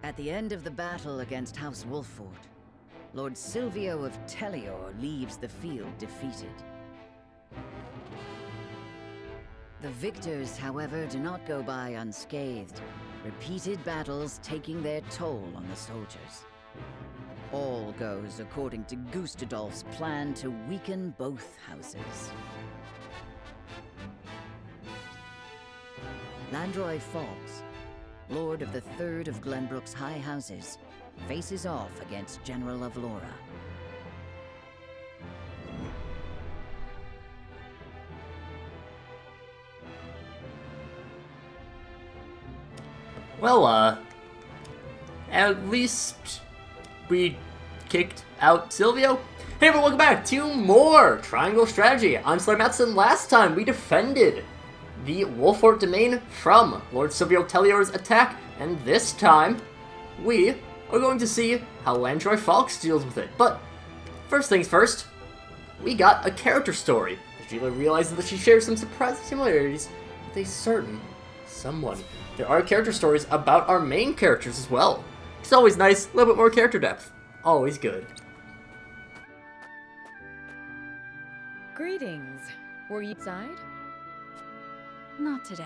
At the end of the battle against House Wolfford, Lord Silvio of Tellior leaves the field defeated. The victors, however, do not go by unscathed, repeated battles taking their toll on the soldiers. All goes according to Gustadolf's plan to weaken both houses. Landroy Falls, Lord of the Third of Glenbrook's High Houses, faces off against General of Laura. Well, at least we kicked out Silvio. Hey everyone, welcome back to more Triangle Strategy. I'm SlayerMathis, and last time we defended the Wolfford domain from Lord Silvio Tellior's attack, and this time we are going to see how Landroy Falks deals with it. But first things first, we got a character story. Sheila realizes that she shares some surprising similarities with a certain someone. There are character stories about our main characters as well. It's always nice, a little bit more character depth. Always good. Greetings. Were you outside? Not today.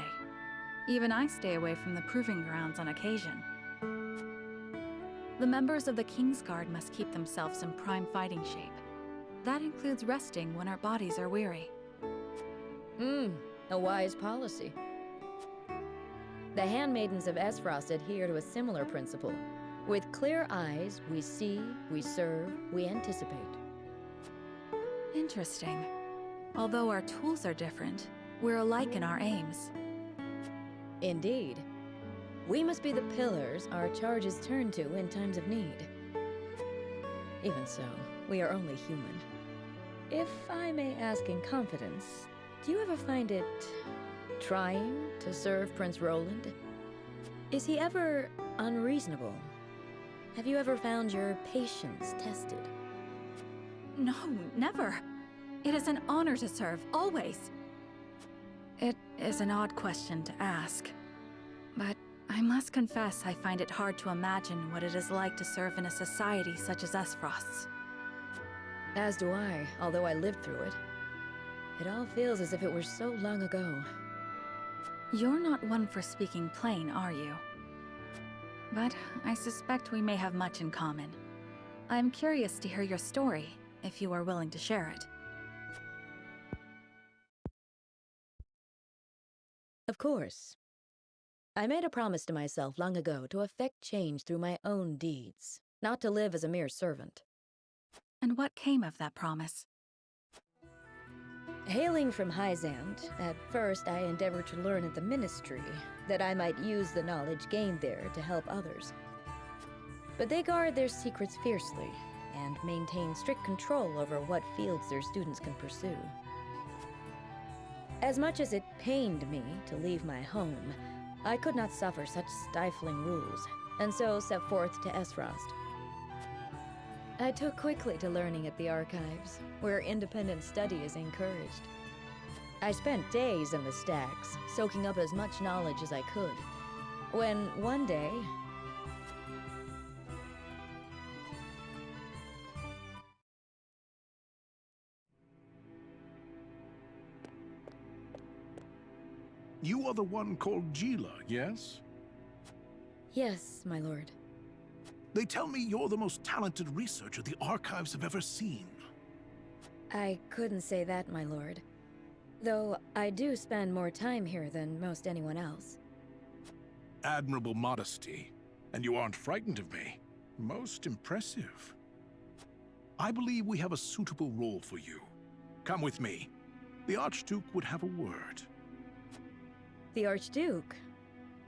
Even I stay away from the proving grounds on occasion. The members of the King's Guard must keep themselves in prime fighting shape. That includes resting when our bodies are weary. A wise policy. The handmaidens of Esfrost adhere to a similar principle. With clear eyes, we see, we serve, we anticipate. Interesting. Although our tools are different, we're alike in our aims. Indeed. We must be the pillars our charges turn to in times of need. Even so, we are only human. If I may ask in confidence, do you ever find it trying to serve Prince Roland? Is he ever unreasonable? Have you ever found your patience tested? No, never. It is an honor to serve, always. It is an odd question to ask, but I must confess I find it hard to imagine what it is like to serve in a society such as Esfrost's. As do I, although I lived through it. It all feels as if it were so long ago. You're not one for speaking plain, are you? But I suspect we may have much in common. I'm curious to hear your story, if you are willing to share it. Of course. I made a promise to myself long ago to effect change through my own deeds, not to live as a mere servant. And what came of that promise? Hailing from Hyzand, at first I endeavored to learn at the Ministry, that I might use the knowledge gained there to help others. But they guard their secrets fiercely, and maintain strict control over what fields their students can pursue. As much as it pained me to leave my home, I could not suffer such stifling rules, and so set forth to Esfrost. I took quickly to learning at the archives, where independent study is encouraged. I spent days in the stacks, soaking up as much knowledge as I could, when one day... You are the one called Gila, yes? Yes, my lord. They tell me you're the most talented researcher the archives have ever seen. I couldn't say that, my lord. Though I do spend more time here than most anyone else. Admirable modesty. And you aren't frightened of me. Most impressive. I believe we have a suitable role for you. Come with me. The Archduke would have a word. The Archduke?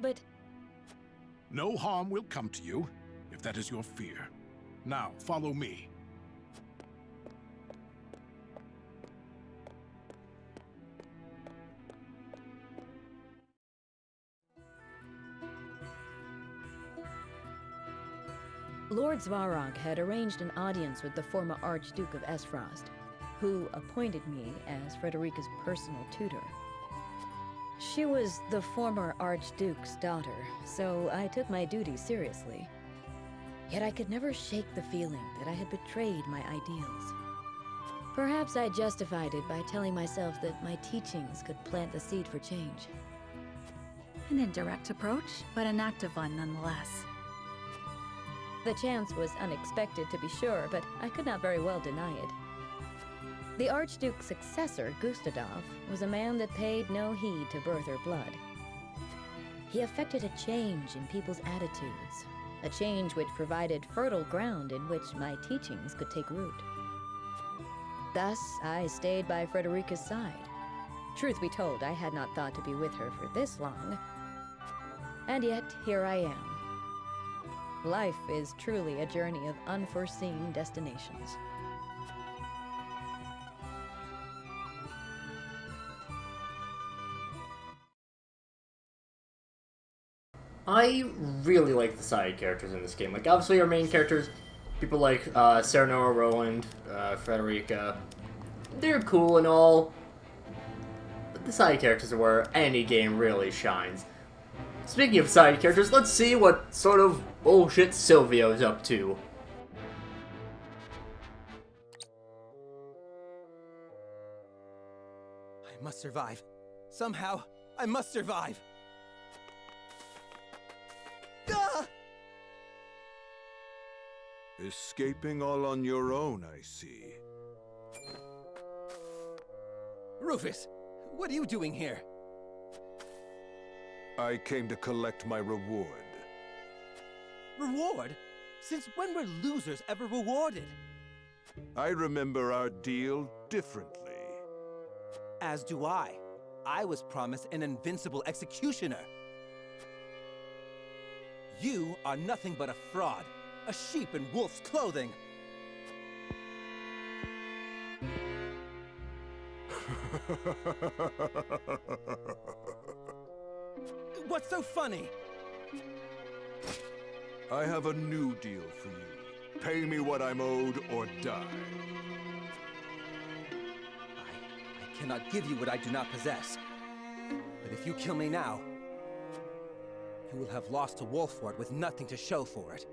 But... No harm will come to you, if that is your fear. Now, follow me. Lord Svarog had arranged an audience with the former Archduke of Esfrost, who appointed me as Frederica's personal tutor. She was the former Archduke's daughter, so I took my duty seriously. Yet I could never shake the feeling that I had betrayed my ideals. Perhaps I justified it by telling myself that my teachings could plant the seed for change. An indirect approach, but an active one nonetheless. The chance was unexpected, to be sure, but I could not very well deny it. The Archduke's successor, Gustadov, was a man that paid no heed to birth or blood. He effected a change in people's attitudes, a change which provided fertile ground in which my teachings could take root. Thus, I stayed by Frederica's side. Truth be told, I had not thought to be with her for this long. And yet, here I am. Life is truly a journey of unforeseen destinations. I really like the side characters in this game. Like, obviously our main characters, people like Serenora, Roland, Frederica, they're cool and all, but the side characters are where any game really shines. Speaking of side characters, let's see what sort of bullshit Silvio's up to. I must survive. Somehow, I must survive. Ah! Escaping all on your own, I see. Rufus, what are you doing here? I came to collect my reward. Reward? Since when were losers ever rewarded? I remember our deal differently. As do I. I was promised an invincible executioner. You are nothing but a fraud, a sheep in wolf's clothing. What's so funny? I have a new deal for you. Pay me what I'm owed or die. I cannot give you what I do not possess. But if you kill me now, you will have lost to Wolford with nothing to show for it.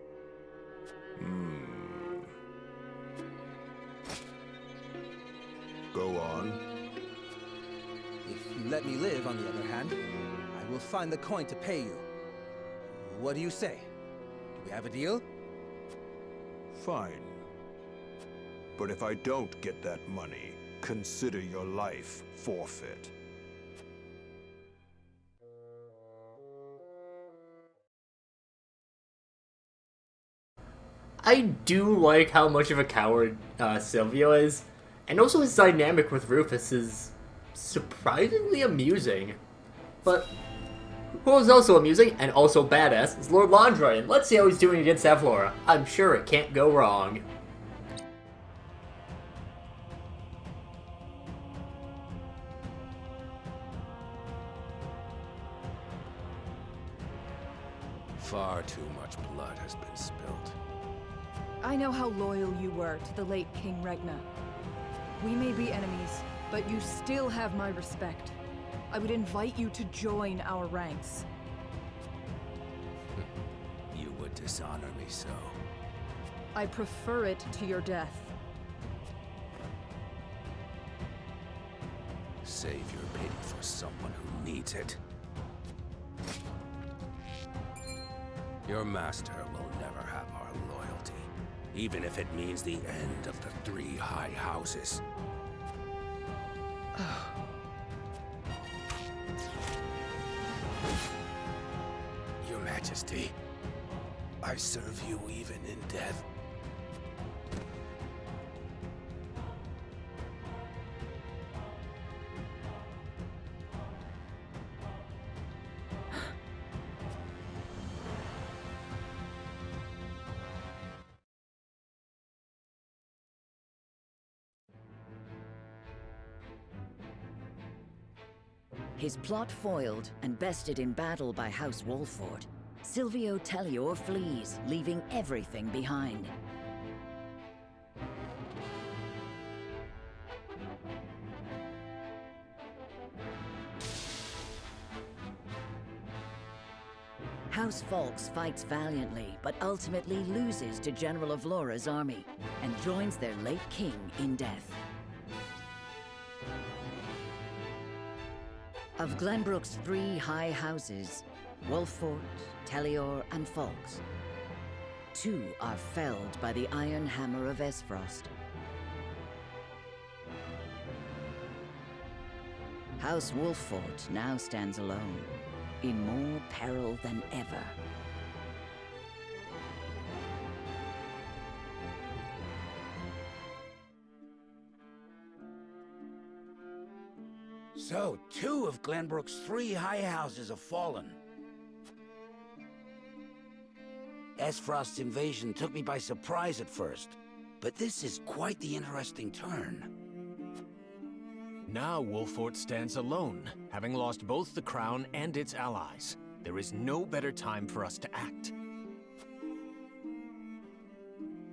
Go on. If you let me live, on the other hand, I will find the coin to pay you. What do you say? Do we have a deal? Fine. But if I don't get that money, consider your life forfeit. I do like how much of a coward Silvio is, and also his dynamic with Rufus is surprisingly amusing. But who is also amusing and also badass is Lord Landry, and let's see how he's doing against Avlora. I'm sure it can't go wrong. Far too much blood has been spilled. I know how loyal you were to the late King Regna. We may be enemies, but you still have my respect. I would invite you to join our ranks. You would dishonor me so. I prefer it to your death. Save your pity for someone who needs it. Your master will never have our loyalty, even if it means the end of the three high houses. Your Majesty, I serve you even in death. His plot foiled and bested in battle by House Wolford, Silvio Tellior flees, leaving everything behind. House Falks fights valiantly, but ultimately loses to General Avlora's army, and joins their late king in death. Of Glenbrook's 3 high houses, Wolffort, Tellior, and Falks, 2 are felled by the Iron Hammer of Esfrost. House Wolffort now stands alone, in more peril than ever. So, 2 of Glenbrook's 3 high houses have fallen. Esfrost's invasion took me by surprise at first, but this is quite the interesting turn. Now Wolffort stands alone, having lost both the crown and its allies. There is no better time for us to act.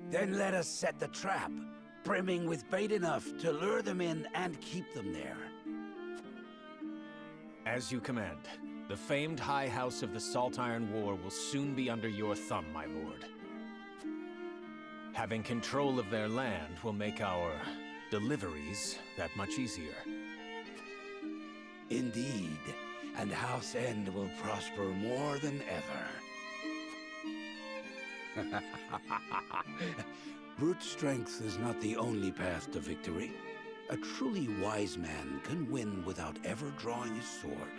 Then let us set the trap, brimming with bait enough to lure them in and keep them there. As you command. The famed High House of the Salt Iron War will soon be under your thumb, my lord. Having control of their land will make our deliveries that much easier. Indeed, and House End will prosper more than ever. Brute strength is not the only path to victory. A truly wise man can win without ever drawing his sword.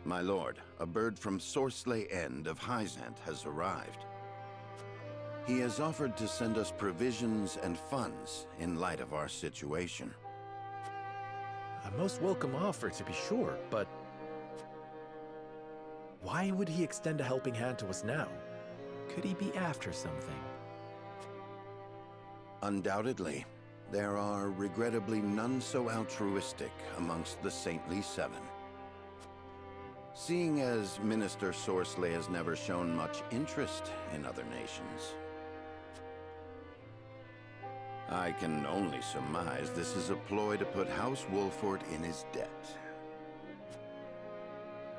My lord, a bird from Sorsley End of Hyzant has arrived. He has offered to send us provisions and funds in light of our situation. A most welcome offer, to be sure, but why would he extend a helping hand to us now? Could he be after something? Undoubtedly. There are regrettably none so altruistic amongst the Saintly Seven. Seeing as Minister Sorsley has never shown much interest in other nations, I can only surmise this is a ploy to put House Wolffort in his debt.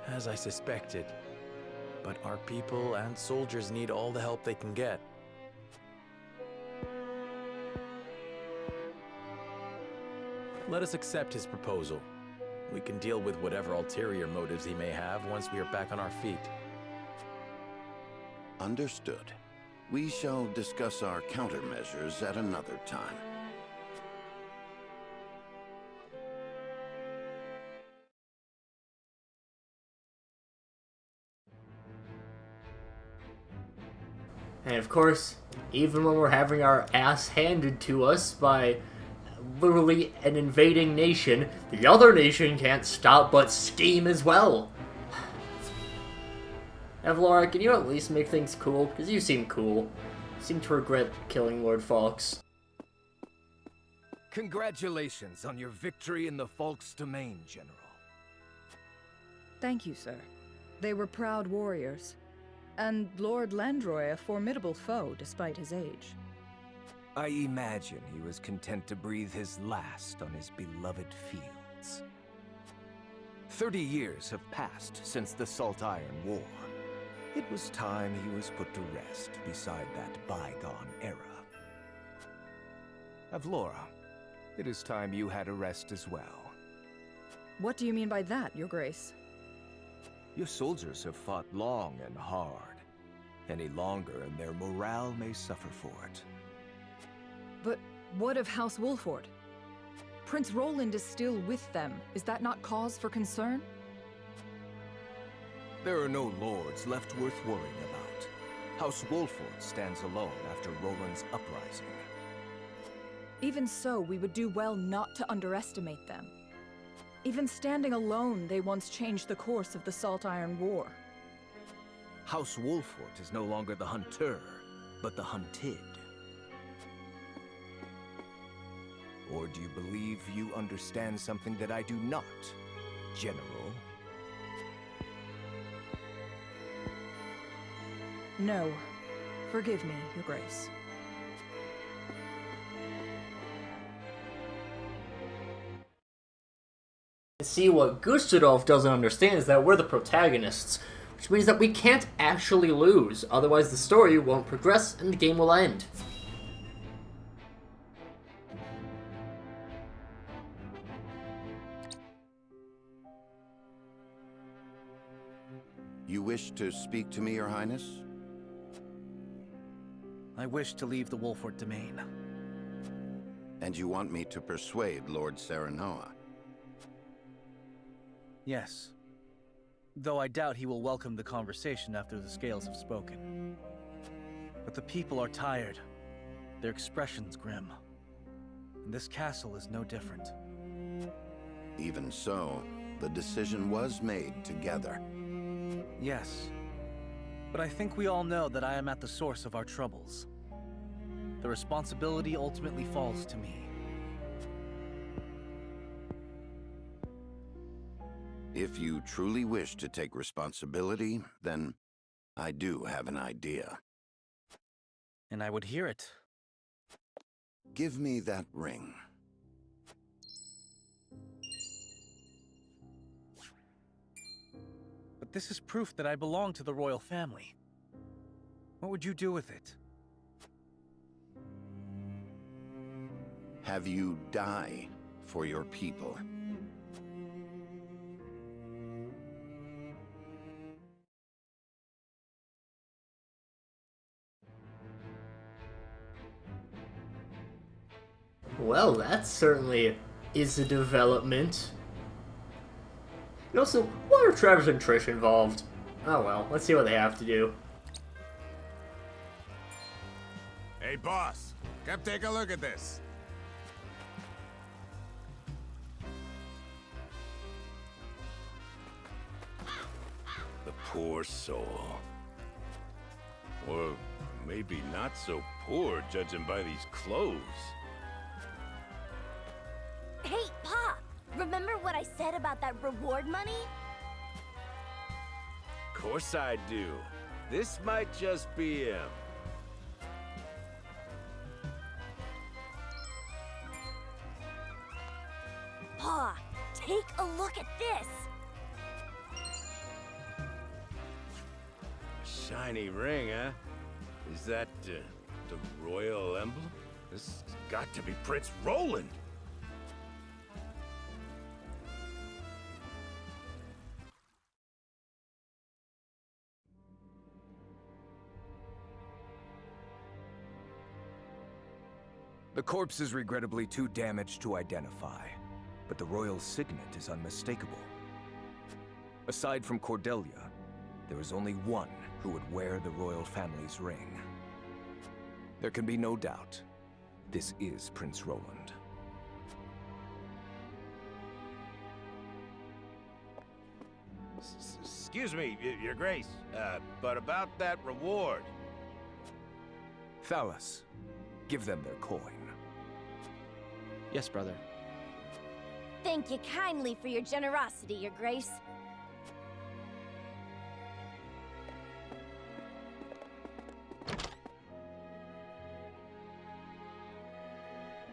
As I suspected. But our people and soldiers need all the help they can get. Let us accept his proposal. We can deal with whatever ulterior motives he may have once we are back on our feet. Understood. We shall discuss our countermeasures at another time. And of course, even when we're having our ass handed to us by literally an invading nation, the other nation can't stop but scheme as well. Avlora, can you at least make things cool? Because you seem cool. You seem to regret killing Lord Falks. Congratulations on your victory in the Falk's domain, General. Thank you, sir. They were proud warriors. And Lord Landroy a formidable foe despite his age. I imagine he was content to breathe his last on his beloved fields. 30 years have passed since the Salt Iron War. It was time he was put to rest beside that bygone era. Avlora, it is time you had a rest as well. What do you mean by that, Your Grace? Your soldiers have fought long and hard. Any longer and their morale may suffer for it. But what of House Wolffort? Prince Roland is still with them. Is that not cause for concern? There are no lords left worth worrying about. House Wolffort stands alone after Roland's uprising. Even so, we would do well not to underestimate them. Even standing alone, they once changed the course of the Salt Iron War. House Wolffort is no longer the hunter, but the hunted. Or do you believe you understand something that I do not, General? No. Forgive me, Your Grace. See, what Gustadolf doesn't understand is that we're the protagonists, which means that we can't actually lose, otherwise the story won't progress and the game will end. You wish to speak to me, Your Highness? I wish to leave the Wolfort domain. And you want me to persuade Lord Serenoa? Yes. Though I doubt he will welcome the conversation after the scales have spoken. But the people are tired. Their expressions grim. And this castle is no different. Even so, the decision was made together. Yes. But I think we all know that I am at the source of our troubles. The responsibility ultimately falls to me. If you truly wish to take responsibility, then I do have an idea. And I would hear it. Give me that ring. But this is proof that I belong to the royal family. What would you do with it? Have you die for your people. Well, that certainly is a development. And also, why are Travis and Trish involved? Oh well, let's see what they have to do. Hey, boss, come take a look at this. The poor soul. Or maybe not so poor, judging by these clothes. Hey, Pa! Remember what I said about that reward money? Of course I do. This might just be him. Pa, take a look at this! Shiny ring, huh? Is that the royal emblem? This has got to be Prince Roland. The corpse is regrettably too damaged to identify, but the royal signet is unmistakable. Aside from Cordelia, there is only one who would wear the royal family's ring. There can be no doubt, this is Prince Roland. Excuse me, Your Grace, but about that reward. Thalas, give them their coin. Yes, brother. Thank you kindly for your generosity, Your Grace.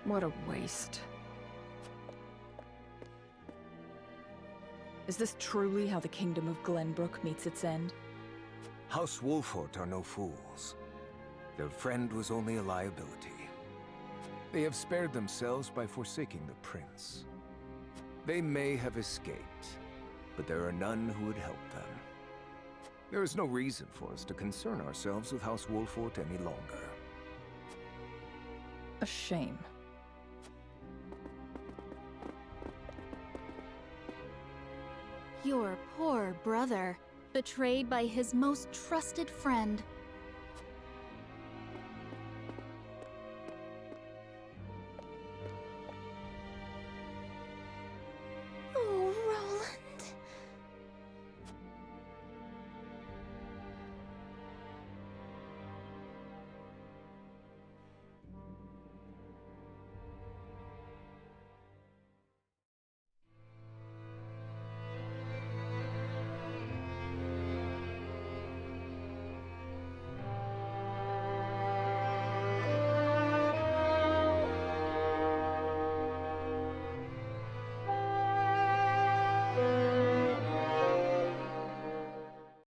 What a waste. Is this truly how the kingdom of Glenbrook meets its end? House Wolfort are no fools. Their friend was only a liability. They have spared themselves by forsaking the prince. They may have escaped, but there are none who would help them. There is no reason for us to concern ourselves with House Wolfort any longer. A shame. Your poor brother, betrayed by his most trusted friend.